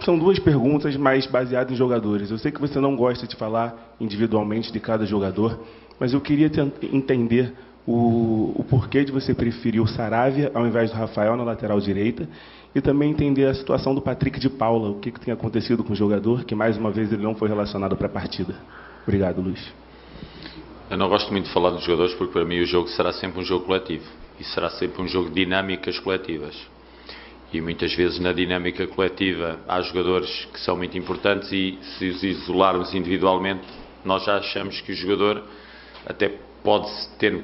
São duas perguntas, mas baseadas em jogadores. Eu sei que você não gosta de falar individualmente de cada jogador, mas eu queria entender o porquê de você preferir o Saravia ao invés do Rafael na lateral direita e também entender a situação do Patrick de Paula, o que tem acontecido com o jogador, que mais uma vez ele não foi relacionado para a partida. Obrigado, Luís. Eu não gosto muito de falar dos jogadores porque para mim o jogo será sempre um jogo coletivo e será sempre um jogo de dinâmicas coletivas. E muitas vezes na dinâmica coletiva há jogadores que são muito importantes e se os isolarmos individualmente nós já achamos que o jogador até pode ter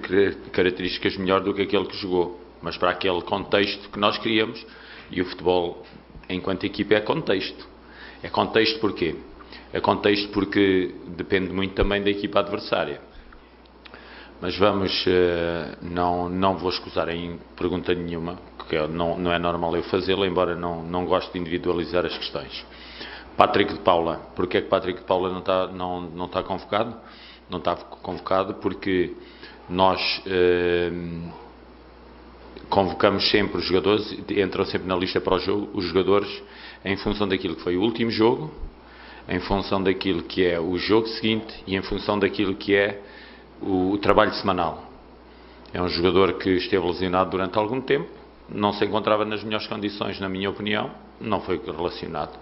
características melhor do que aquele que jogou. Mas para aquele contexto que nós queríamos, e o futebol enquanto equipa é contexto. É contexto porquê? É contexto porque depende muito também da equipa adversária. Mas vamos, não vou escusar em pergunta nenhuma, porque não é normal eu fazê-lo, embora não goste de individualizar as questões. Patrick de Paula, porquê é que Patrick de Paula não está convocado? Não está convocado porque nós convocamos sempre os jogadores, entram sempre na lista para o jogo, os jogadores em função daquilo que foi o último jogo, em função daquilo que é o jogo seguinte e em função daquilo que é o trabalho semanal. É um jogador que esteve lesionado durante algum tempo, não se encontrava nas melhores condições, na minha opinião, não foi relacionado.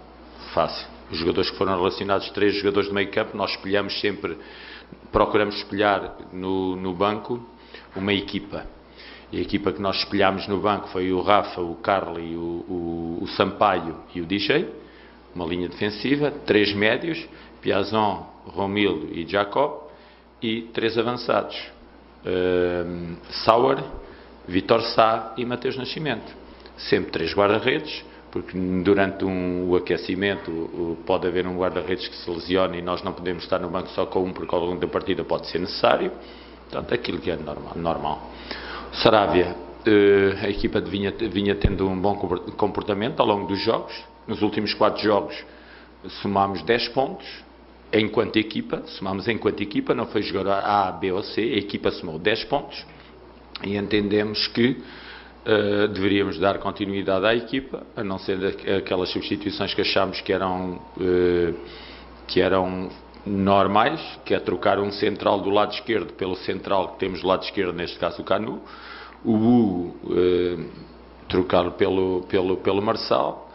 Fácil. Os jogadores que foram relacionados, 3 jogadores de meio campo, nós espelhamos sempre, procuramos espelhar no banco uma equipa. E a equipa que nós espelhámos no banco foi o Rafa, o Carly, o Sampaio e o DJ. Uma linha defensiva, 3 médios, Piazon, Romildo e Jacob, e 3 avançados, Sauer, Vitor Sá e Mateus Nascimento. Sempre 3 guarda-redes, porque durante o aquecimento pode haver um guarda-redes que se lesione e nós não podemos estar no banco só com um, porque ao longo da partida pode ser necessário. Portanto, aquilo que é normal. Saravia, a equipa vinha tendo um bom comportamento ao longo dos jogos. Nos últimos 4 jogos somámos 10 pontos enquanto equipa, não foi jogar A, B ou C, a equipa somou 10 pontos e entendemos que deveríamos dar continuidade à equipa, a não ser aquelas substituições que achámos que eram normais, que é trocar um central do lado esquerdo pelo central que temos do lado esquerdo, neste caso o Canu, o Hugo trocá-lo pelo Marçal,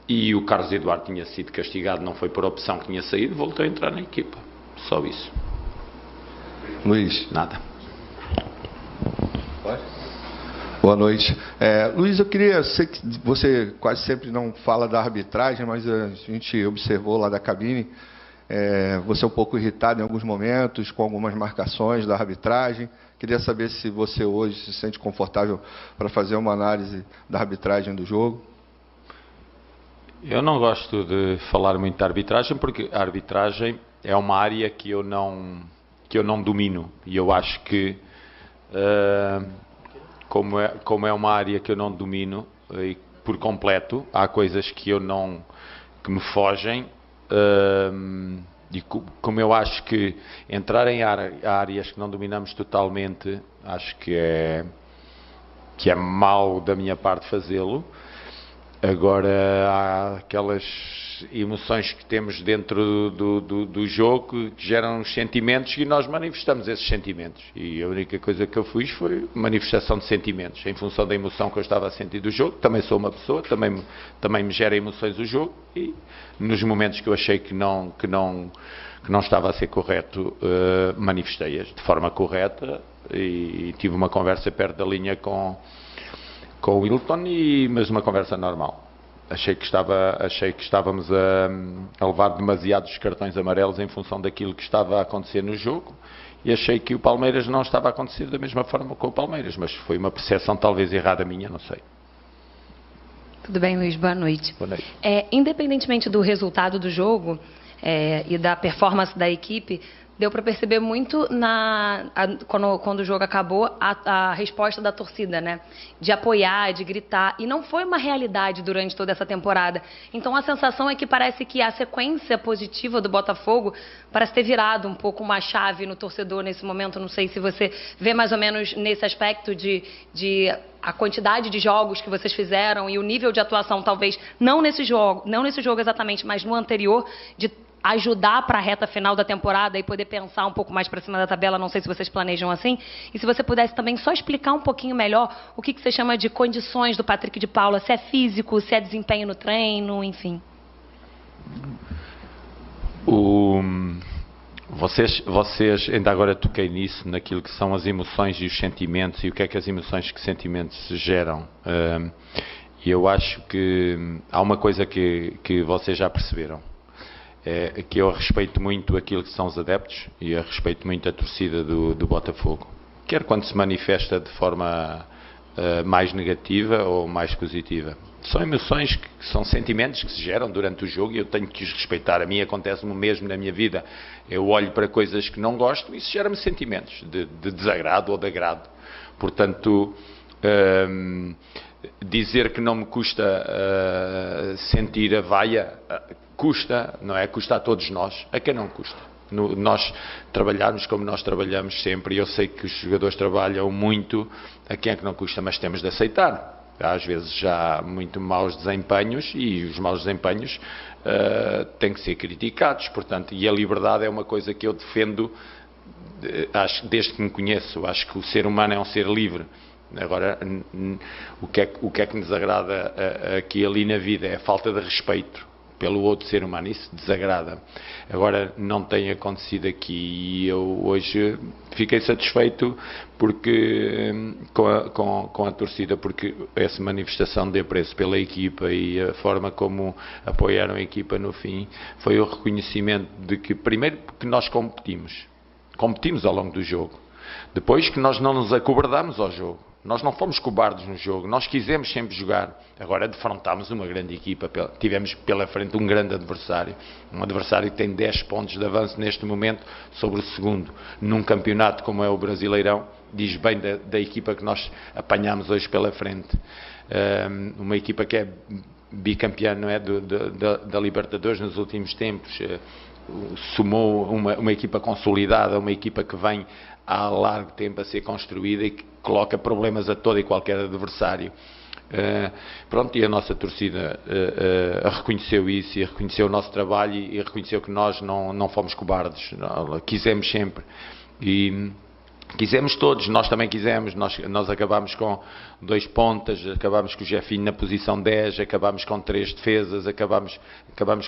e o Carlos Eduardo tinha sido castigado, não foi por opção que tinha saído, voltou a entrar na equipa. Só isso. Luís. Nada. Boa noite. Luís, eu queria, sei que você quase sempre não fala da arbitragem, mas a gente observou lá da cabine, você é um pouco irritado em alguns momentos, com algumas marcações da arbitragem. Queria saber se você hoje se sente confortável para fazer uma análise da arbitragem do jogo. Eu não gosto de falar muito da arbitragem, porque a arbitragem é uma área que eu não domino. E eu acho que, como é uma área que eu não domino por completo, há coisas que me fogem. E como eu acho que entrar em áreas que não dominamos totalmente, acho que é mau da minha parte fazê-lo. Agora, há aquelas emoções que temos dentro do jogo que geram os sentimentos e nós manifestamos esses sentimentos. E a única coisa que eu fiz foi manifestação de sentimentos, em função da emoção que eu estava a sentir do jogo. Também sou uma pessoa, também me gera emoções o jogo, e nos momentos que eu achei que não estava a ser correto, manifestei-as de forma correta e tive uma conversa perto da linha com o Wilton, mas uma conversa normal. Achei que estávamos a levar demasiados cartões amarelos em função daquilo que estava a acontecer no jogo, e achei que o Palmeiras não estava a acontecer da mesma forma com o Palmeiras, mas foi uma percepção talvez errada minha, não sei. Tudo bem, Luís? Boa noite. Boa noite. Independentemente do resultado do jogo e da performance da equipe, deu para perceber muito quando o jogo acabou a resposta da torcida, né? De apoiar, de gritar, e não foi uma realidade durante toda essa temporada. Então a sensação é que parece que a sequência positiva do Botafogo parece ter virado um pouco uma chave no torcedor nesse momento. Não sei se você vê mais ou menos nesse aspecto de a quantidade de jogos que vocês fizeram e o nível de atuação, talvez não nesse jogo exatamente, mas no anterior, de ajudar para a reta final da temporada e poder pensar um pouco mais para cima da tabela. Não sei se vocês planejam assim. E se você pudesse também só explicar um pouquinho melhor o que você chama de condições do Patrick de Paula, se é físico, se é desempenho no treino, enfim. Vocês, ainda agora toquei nisso, naquilo que são as emoções e os sentimentos, e o que é que as emoções e sentimentos geram. E eu acho que há uma coisa que vocês já perceberam, é que eu respeito muito aquilo que são os adeptos, e eu respeito muito a torcida do Botafogo, quer quando se manifesta de forma mais negativa ou mais positiva. São emoções, que são sentimentos que se geram durante o jogo, e eu tenho que os respeitar. A mim acontece-me o mesmo na minha vida. Eu olho para coisas que não gosto e isso gera-me sentimentos de desagrado ou de agrado. Portanto, dizer que não me custa sentir a vaia, custa, não é? Custa a todos nós. A quem não custa? Nós trabalharmos como nós trabalhamos sempre, e eu sei que os jogadores trabalham muito, a quem é que não custa, mas temos de aceitar. Às vezes já há muito maus desempenhos, e os maus desempenhos têm que ser criticados, portanto, e a liberdade é uma coisa que eu defendo, desde que me conheço. Acho que o ser humano é um ser livre. Agora, o que é que nos agrada aqui ali na vida é a falta de respeito pelo outro ser humano. Isso desagrada. Agora, não tem acontecido aqui, e eu hoje fiquei satisfeito com a torcida, porque essa manifestação de apreço pela equipa e a forma como apoiaram a equipa no fim foi o reconhecimento de que, primeiro, que nós competimos ao longo do jogo, depois que nós não nos acobardamos ao jogo. Nós não fomos cobardes no jogo, nós quisemos sempre jogar. Agora defrontámos uma grande equipa, tivemos pela frente um grande adversário, um adversário que tem 10 pontos de avanço neste momento sobre o segundo, num campeonato como é o Brasileirão. Diz bem da equipa que nós apanhámos hoje pela frente, uma equipa que é bicampeã, não é, da Libertadores nos últimos tempos, somou uma equipa consolidada, uma equipa que vem há largo tempo a ser construída e que coloca problemas a todo e qualquer adversário. Pronto, e a nossa torcida reconheceu isso, e reconheceu o nosso trabalho, e reconheceu que nós não fomos cobardes. Quisemos sempre, e quisemos todos. Nós também quisemos. Nós acabámos com 2 pontas, acabámos com o Jefinho na posição 10, acabámos com 3 defesas, acabámos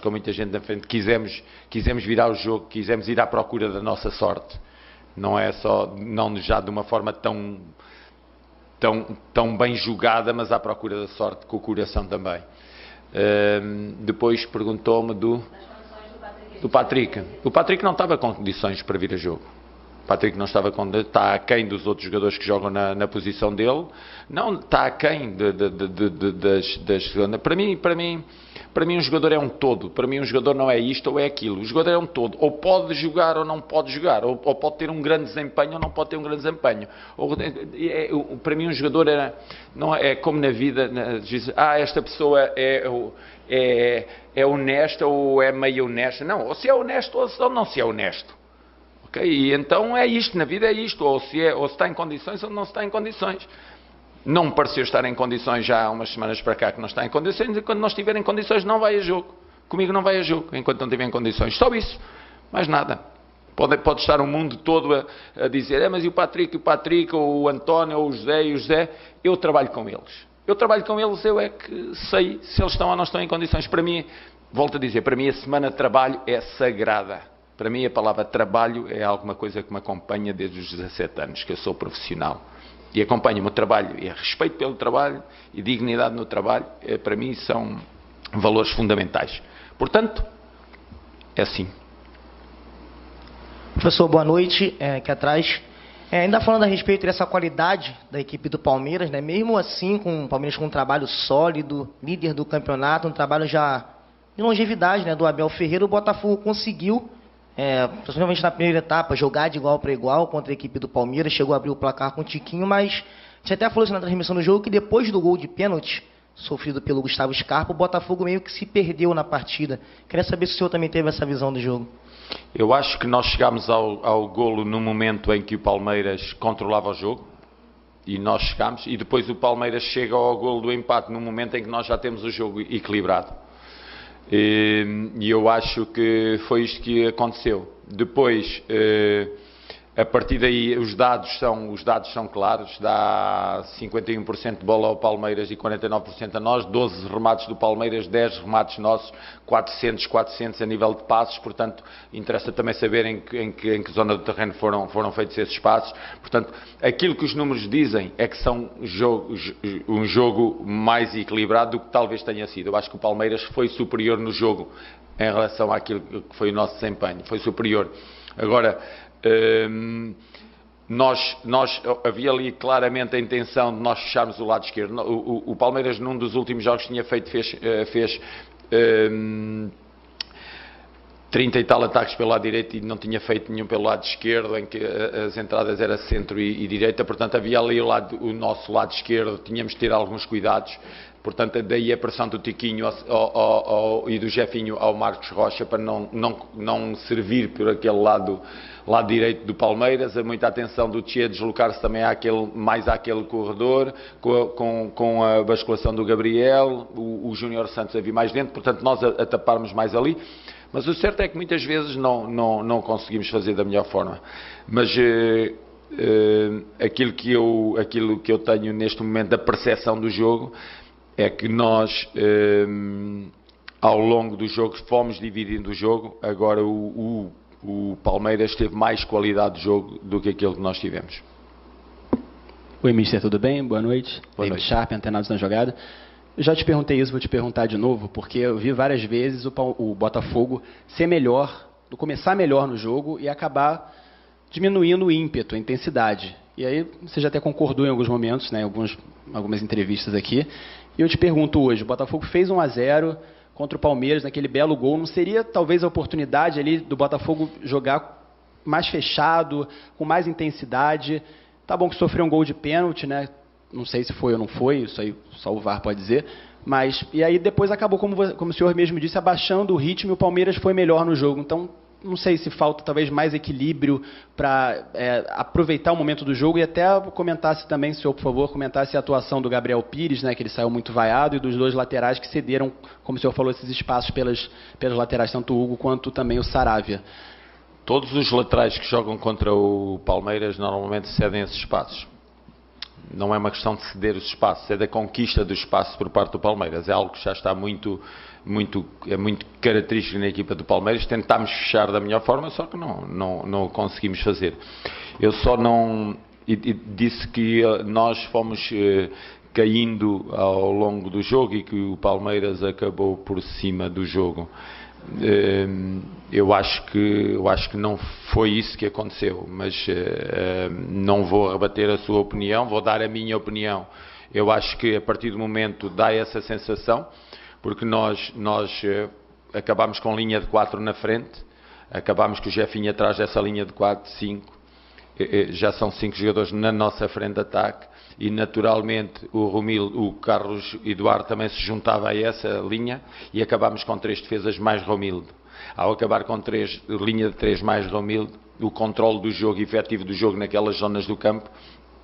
com muita gente na frente. Quisemos virar o jogo, quisemos ir à procura da nossa sorte. Não é só, não já de uma forma tão bem jogada, mas à procura da sorte com o coração também. Depois perguntou-me do Patrick. O Patrick não estava com condições para vir a jogo. O Patrick não está aquém dos outros jogadores que jogam na posição dele. Não, está aquém das segundas. Para mim um jogador é um todo. Para mim um jogador não é isto ou é aquilo. O jogador é um todo. Ou pode jogar ou não pode jogar. Ou pode ter um grande desempenho ou não pode ter um grande desempenho. Para mim um jogador não é como na vida. Esta pessoa é honesta ou é meio honesta. Não, ou se é honesto ou não se é honesto. Okay? E então é isto, na vida é isto. Ou se está em condições ou não está em condições. Não me pareceu estar em condições já há umas semanas para cá, que não está em condições, e quando não estiver em condições não vai a jogo. Comigo não vai a jogo, enquanto não estiver em condições. Só isso, mais nada. Pode estar o mundo todo a dizer, mas e o Patrick, ou o António, ou o José, eu trabalho com eles. Eu é que sei se eles estão ou não estão em condições. Para mim, volto a dizer, para mim a semana de trabalho é sagrada. Para mim a palavra trabalho é alguma coisa que me acompanha desde os 17 anos, que eu sou profissional. E acompanho o meu trabalho, e respeito pelo trabalho, e dignidade no trabalho, para mim são valores fundamentais. Portanto, é assim. Professor, boa noite. Aqui atrás. Ainda falando a respeito dessa qualidade da equipe do Palmeiras, né? Mesmo assim, com o Palmeiras com um trabalho sólido, líder do campeonato, um trabalho já de longevidade, né, do Abel Ferreira, o Botafogo conseguiu principalmente na primeira etapa, jogar de igual para igual contra a equipe do Palmeiras, chegou a abrir o placar com o Tiquinho, mas a gente até falou isso na transmissão do jogo, que depois do gol de pênalti, sofrido pelo Gustavo Scarpa, o Botafogo meio que se perdeu na partida. Queria saber se o senhor também teve essa visão do jogo. Eu acho que nós chegámos ao golo no momento em que o Palmeiras controlava o jogo, e nós chegámos, e depois o Palmeiras chega ao golo do empate no momento em que nós já temos o jogo equilibrado. E eu acho que foi isto que aconteceu. Depois, a partir daí, os dados são claros. Dá 51% de bola ao Palmeiras e 49% a nós. 12 remates do Palmeiras, 10 remates nossos, 400 a nível de passos. Portanto, interessa também saber em que zona do terreno foram feitos esses passos. Portanto, aquilo que os números dizem é que são um jogo mais equilibrado do que talvez tenha sido. Eu acho que o Palmeiras foi superior no jogo em relação àquilo que foi o nosso desempenho. Foi superior. Agora, havia ali claramente a intenção de nós fecharmos o lado esquerdo. O Palmeiras, num dos últimos jogos, fez 30 e tal ataques pelo lado direito e não tinha feito nenhum pelo lado esquerdo, em que as entradas eram centro e direita. Portanto, havia ali o nosso lado esquerdo, tínhamos de ter alguns cuidados. Portanto, daí a pressão do Tiquinho e do Jefinho ao Marcos Rocha para não servir por aquele lado direito do Palmeiras. Muita atenção do Tchê deslocar-se também mais àquele corredor, com a basculação do Gabriel, o Júnior Santos a vir mais dentro, portanto nós a taparmos mais ali. Mas o certo é que muitas vezes não conseguimos fazer da melhor forma. Mas aquilo que eu tenho neste momento da percepção do jogo é que nós, ao longo do jogo, fomos dividindo o jogo. Agora o Palmeiras teve mais qualidade de jogo do que aquilo que nós tivemos. Oi, mister, tudo bem? Boa noite. Boa David noite. Sharp, Antenados na Jogada. Eu já te perguntei isso, vou te perguntar de novo, porque eu vi várias vezes o Botafogo ser melhor, começar melhor no jogo e acabar diminuindo o ímpeto, a intensidade. E aí você já até concordou em alguns momentos, né, algumas entrevistas aqui. E eu te pergunto hoje, o Botafogo fez 1-0 contra o Palmeiras naquele belo gol. Não seria talvez a oportunidade ali do Botafogo jogar mais fechado, com mais intensidade? Tá bom que sofreu um gol de pênalti, né? Não sei se foi ou não foi, isso aí só o VAR pode dizer. Mas, e aí depois acabou, como o senhor mesmo disse, abaixando o ritmo e o Palmeiras foi melhor no jogo. Então, não sei se falta talvez mais equilíbrio para aproveitar o momento do jogo e até comentasse também, senhor, por favor, comentasse a atuação do Gabriel Pires, né, que ele saiu muito vaiado, e dos dois laterais que cederam, como o senhor falou, esses espaços pelas laterais, tanto o Hugo quanto também o Saravia. Todos os laterais que jogam contra o Palmeiras normalmente cedem esses espaços. Não é uma questão de ceder os espaços, é da conquista do espaço por parte do Palmeiras. É algo que já está muito característico na equipa do Palmeiras. Tentámos fechar da melhor forma, só que não conseguimos fazer. Eu só não... disse que nós fomos caindo ao longo do jogo e que o Palmeiras acabou por cima do jogo. Eu acho que não foi isso que aconteceu, mas não vou rebater a sua opinião, vou dar a minha opinião. Eu acho que a partir do momento dá essa sensação, porque nós acabámos com linha de 4 na frente, acabámos com o Jefinho atrás dessa linha de 4, 5, já são 5 jogadores na nossa frente de ataque, e naturalmente o Romildo, o Carlos Eduardo também se juntava a essa linha, e acabámos com 3 defesas mais Romildo. Ao acabar com linha de 3 mais Romildo, o controle do jogo, efetivo do jogo naquelas zonas do campo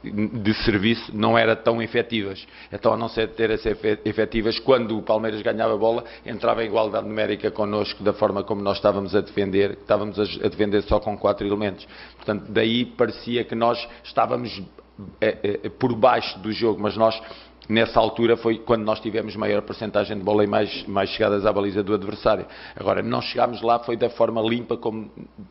de serviço não era tão efetivas. Então, a não ser ter a ser efetivas, quando o Palmeiras ganhava a bola, entrava em igualdade numérica connosco, da forma como nós estávamos a defender. Estávamos a defender só com 4 elementos. Portanto, daí parecia que nós estávamos por baixo do jogo, mas nós, nessa altura, foi quando nós tivemos maior porcentagem de bola e mais chegadas à baliza do adversário. Agora, não chegámos lá, foi da forma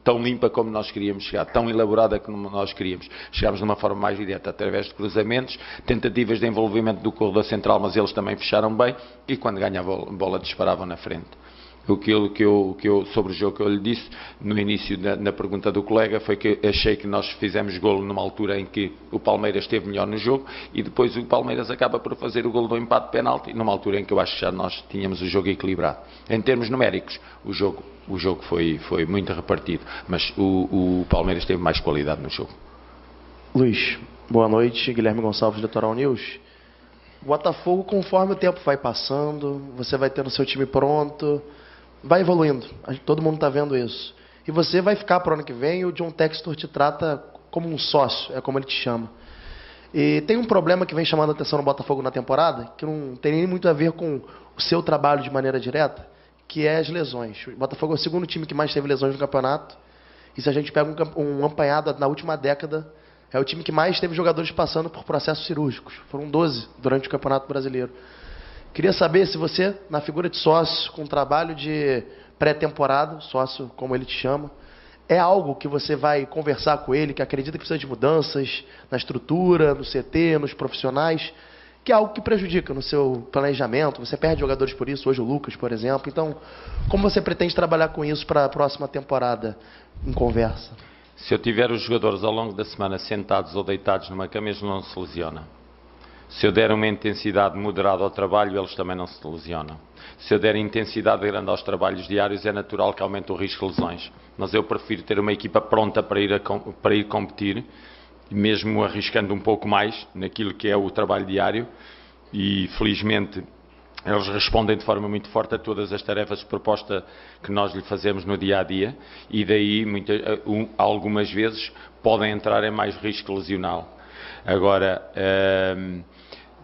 tão limpa como nós queríamos chegar, tão elaborada como nós queríamos. Chegámos de uma forma mais direta, através de cruzamentos, tentativas de envolvimento do corredor central, mas eles também fecharam bem, e quando ganhavam a bola disparavam na frente. Sobre o jogo que eu lhe disse no início na pergunta do colega foi que achei que nós fizemos golo numa altura em que o Palmeiras esteve melhor no jogo e depois o Palmeiras acaba por fazer o golo do empate de penalti numa altura em que eu acho que já nós tínhamos o jogo equilibrado. Em termos numéricos, o jogo foi muito repartido, mas o Palmeiras teve mais qualidade no jogo. Luiz, boa noite. Guilherme Gonçalves, Litoral News. Botafogo, conforme o tempo vai passando, você vai tendo seu time pronto, vai evoluindo. Todo mundo está vendo isso. E você vai ficar para o ano que vem, o John Textor te trata como um sócio, é como ele te chama. E tem um problema que vem chamando a atenção no Botafogo na temporada, que não tem nem muito a ver com o seu trabalho de maneira direta, que é as lesões. O Botafogo é o segundo time que mais teve lesões no campeonato. E se a gente pega um apanhado na última década, é o time que mais teve jogadores passando por processos cirúrgicos. Foram 12 durante o Campeonato Brasileiro. Queria saber se você, na figura de sócio, com trabalho de pré-temporada, sócio como ele te chama, é algo que você vai conversar com ele, que acredita que precisa de mudanças na estrutura, no CT, nos profissionais, que é algo que prejudica no seu planejamento. Você perde jogadores por isso, hoje o Lucas, por exemplo. Então, como você pretende trabalhar com isso para a próxima temporada em conversa? Se eu tiver os jogadores ao longo da semana sentados ou deitados numa cama, eles não se lesionam. Se eu der uma intensidade moderada ao trabalho, eles também não se lesionam. Se eu der intensidade grande aos trabalhos diários, é natural que aumente o risco de lesões. Mas eu prefiro ter uma equipa pronta para ir competir, mesmo arriscando um pouco mais naquilo que é o trabalho diário. E, felizmente, eles respondem de forma muito forte a todas as tarefas de proposta que nós lhe fazemos no dia-a-dia. E daí, algumas vezes, podem entrar em mais risco lesional. Agora,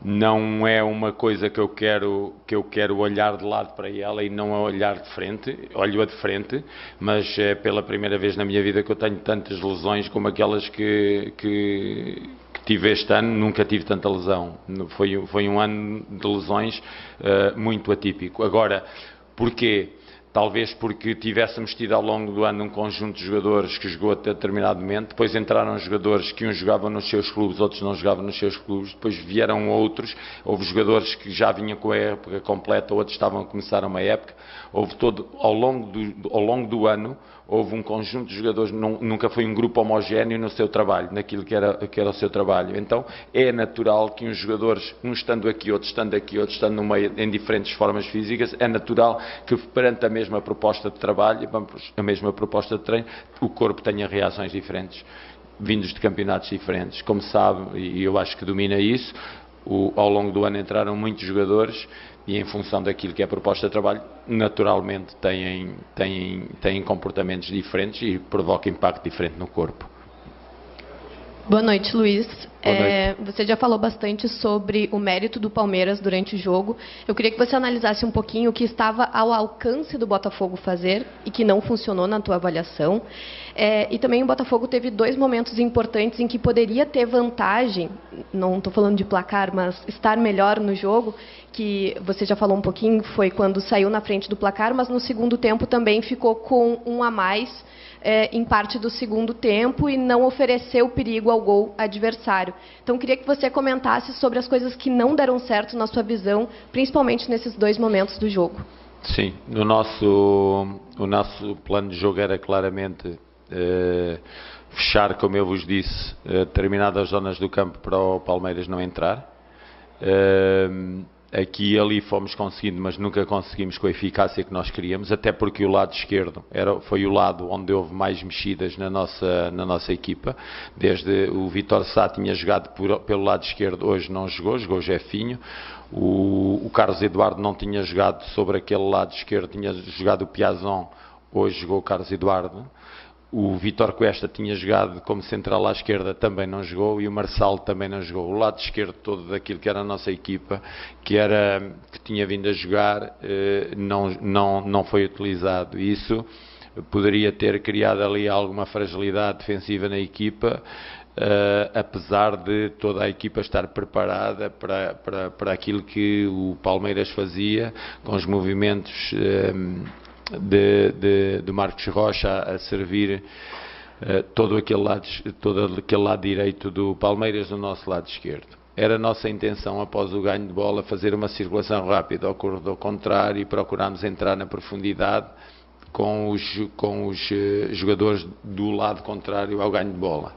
não é uma coisa que eu quero olhar de lado para ela e não olhar de frente, olho-a de frente, mas é pela primeira vez na minha vida que eu tenho tantas lesões como aquelas que tive este ano. Nunca tive tanta lesão. Foi um ano de lesões muito atípico. Agora, porquê? Talvez porque tivéssemos tido ao longo do ano um conjunto de jogadores que jogou até determinado momento, depois entraram jogadores que uns jogavam nos seus clubes, outros não jogavam nos seus clubes, depois vieram outros, houve jogadores que já vinham com a época completa, outros estavam a começar uma época, houve ao longo do ano, houve um conjunto de jogadores, nunca foi um grupo homogéneo no seu trabalho, naquilo que era o seu trabalho. Então é natural que uns jogadores, uns estando aqui, outros estando no meio, em diferentes formas físicas, é natural que perante a mesma proposta de trabalho, a mesma proposta de treino, o corpo tenha reações diferentes, vindos de campeonatos diferentes. Como sabe, e eu acho que domina isso, ao longo do ano entraram muitos jogadores e em função daquilo que é a proposta de trabalho, naturalmente têm comportamentos diferentes e provoca impacto diferente no corpo. Boa noite, Luiz. Boa noite. Você já falou bastante sobre o mérito do Palmeiras durante o jogo. Eu queria que você analisasse um pouquinho o que estava ao alcance do Botafogo fazer e que não funcionou na tua avaliação. E também o Botafogo teve 2 momentos importantes em que poderia ter vantagem, não estou falando de placar, mas estar melhor no jogo, que você já falou um pouquinho, foi quando saiu na frente do placar, mas no segundo tempo também ficou com 1 a mais em parte do segundo tempo e não ofereceu perigo ao gol adversário. Então, queria que você comentasse sobre as coisas que não deram certo na sua visão, principalmente nesses 2 momentos do jogo. Sim, o nosso plano de jogo era claramente fechar, como eu vos disse, determinadas zonas do campo para o Palmeiras não entrar. Aqui e ali fomos conseguindo, mas nunca conseguimos com a eficácia que nós queríamos, até porque o lado esquerdo foi o lado onde houve mais mexidas na nossa equipa. Desde o Vítor Sá tinha jogado pelo lado esquerdo, hoje não jogou Jefinho. O Carlos Eduardo não tinha jogado sobre aquele lado esquerdo, tinha jogado o Piazon, hoje jogou o Carlos Eduardo. O Vítor Cuesta tinha jogado como central à esquerda, também não jogou, e o Marçal também não jogou. O lado esquerdo todo daquilo que era a nossa equipa, que tinha vindo a jogar, não foi utilizado. Isso poderia ter criado ali alguma fragilidade defensiva na equipa, apesar de toda a equipa estar preparada para aquilo que o Palmeiras fazia, com os movimentos de Marcos Rocha a servir todo aquele lado direito do Palmeiras no nosso lado esquerdo. era a nossa intenção, após o ganho de bola, fazer uma circulação rápida ao corredor contrário e procurarmos entrar na profundidade com os jogadores do lado contrário ao ganho de bola.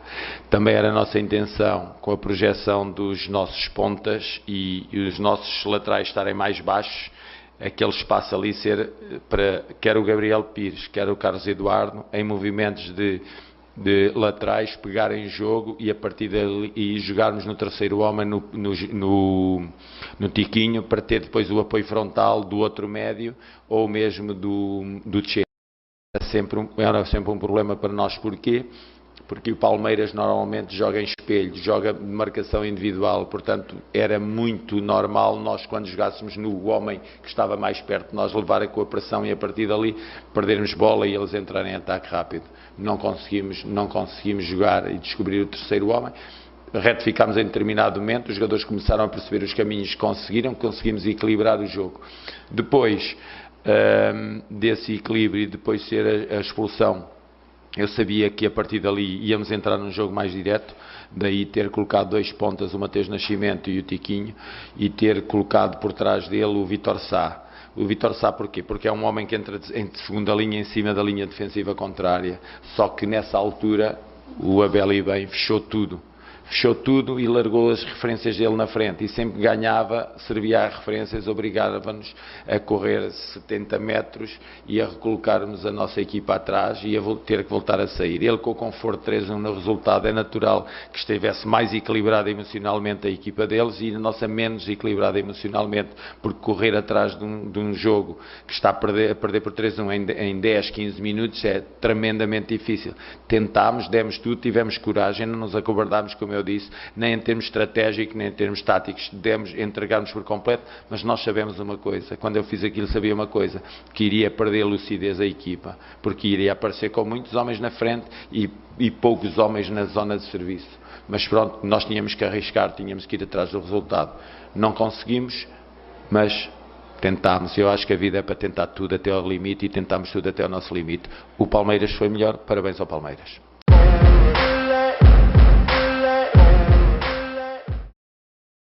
Também era a nossa intenção, com a projeção dos nossos pontas e os nossos laterais estarem mais baixos, aquele espaço ali ser para quer o Gabriel Pires, quer o Carlos Eduardo, em movimentos de laterais, pegarem jogo e a partir dali e jogarmos no terceiro homem no Tiquinho, para ter depois o apoio frontal do outro médio ou mesmo do Che. Era sempre um problema para nós. Porquê? Porque o Palmeiras normalmente joga em espelho, joga de marcação individual, portanto era muito normal nós, quando jogássemos no homem que estava mais perto de nós, levarem com a pressão e a partir dali perdermos bola e eles entrarem em ataque rápido. Não conseguimos jogar e descobrir o terceiro homem. Retificámos em determinado momento, os jogadores começaram a perceber os caminhos que conseguimos equilibrar o jogo. Depois desse equilíbrio e depois ser a expulsão, eu sabia que a partir dali íamos entrar num jogo mais direto, daí ter colocado 2 pontas, o Mateus Nascimento e o Tiquinho, e ter colocado por trás dele o Vítor Sá. O Vítor Sá porquê? Porque é um homem que entra em segunda linha, em cima da linha defensiva contrária, só que nessa altura o Abel Ibem fechou tudo e largou as referências dele na frente e sempre ganhava, servia a referências, obrigava-nos a correr 70 metros e a recolocarmos a nossa equipa atrás e a ter que voltar a sair. Ele, com o conforto 3-1 no resultado, é natural que estivesse mais equilibrada emocionalmente a equipa deles e a nossa menos equilibrada emocionalmente, porque correr atrás de um jogo que está a perder por 3-1 em 10, 15 minutos é tremendamente difícil. Tentámos, demos tudo, tivemos coragem, não nos acobardámos, como eu disse, nem em termos estratégicos, nem em termos táticos, entregarmos por completo, mas nós sabemos uma coisa, quando eu fiz aquilo sabia uma coisa, que iria perder a lucidez a equipa, porque iria aparecer com muitos homens na frente e poucos homens na zona de serviço. Mas pronto, nós tínhamos que arriscar, tínhamos que ir atrás do resultado. Não conseguimos, mas tentámos. Eu acho que a vida é para tentar tudo até ao limite e tentámos tudo até ao nosso limite. O Palmeiras foi melhor, parabéns ao Palmeiras.